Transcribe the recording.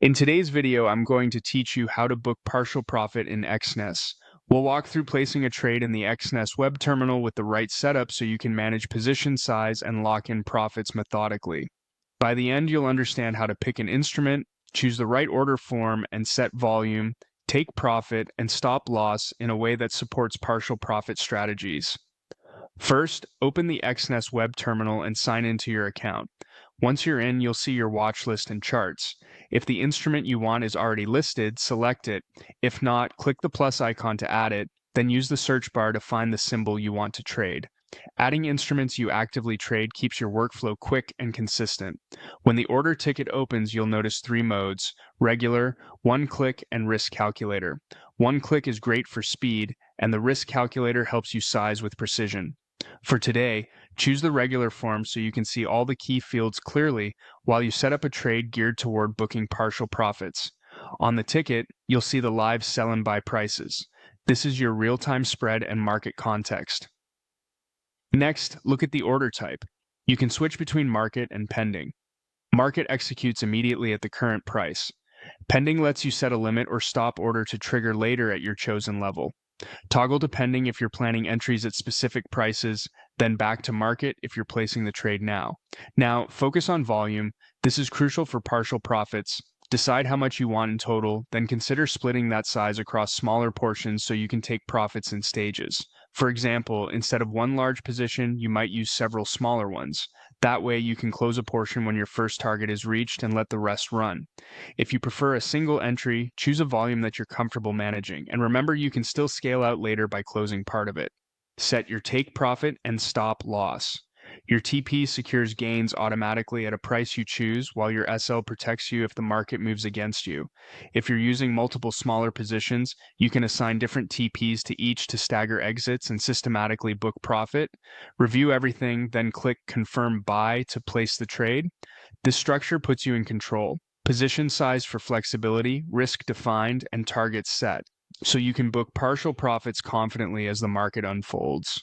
In today's video, I'm going to teach you how to book partial profit in Exness. We'll walk through placing a trade in the Exness web terminal with the right setup so you can manage position size and lock in profits methodically. By the end, you'll understand how to pick an instrument, choose the right order form, and set volume, take profit, and stop loss in a way that supports partial profit strategies. First, open the Exness web terminal and sign into your account. Once you're in, you'll see your watch list and charts. If the instrument you want is already listed, select it. If not, click the plus icon to add it, then use the search bar to find the symbol you want to trade. Adding instruments you actively trade keeps your workflow quick and consistent. When the order ticket opens, you'll notice three modes: regular, one click, and risk calculator. One click is great for speed, and the risk calculator helps you size with precision. For today, choose the regular form so you can see all the key fields clearly while you set up a trade geared toward booking partial profits. On the ticket, you'll see the live sell and buy prices. This is your real-time spread and market context. Next, look at the order type. You can switch between market and pending. Market executes immediately at the current price. Pending lets you set a limit or stop order to trigger later at your chosen level. Toggle to pending if you're planning entries at specific prices, then back to market if you're placing the trade now. Now, focus on volume. This is crucial for partial profits. Decide how much you want in total, then consider splitting that size across smaller portions so you can take profits in stages. For example, instead of one large position, you might use several smaller ones. That way, you can close a portion when your first target is reached and let the rest run. If you prefer a single entry, choose a volume that you're comfortable managing, and remember you can still scale out later by closing part of it. Set your take profit and stop loss. Your TP secures gains automatically at a price you choose, while your SL protects you if the market moves against you. If you're using multiple smaller positions, you can assign different TPs to each to stagger exits and systematically book profit. Review everything, then click Confirm Buy to place the trade. This structure puts you in control. Position size for flexibility, risk defined, and targets set, so you can book partial profits confidently as the market unfolds.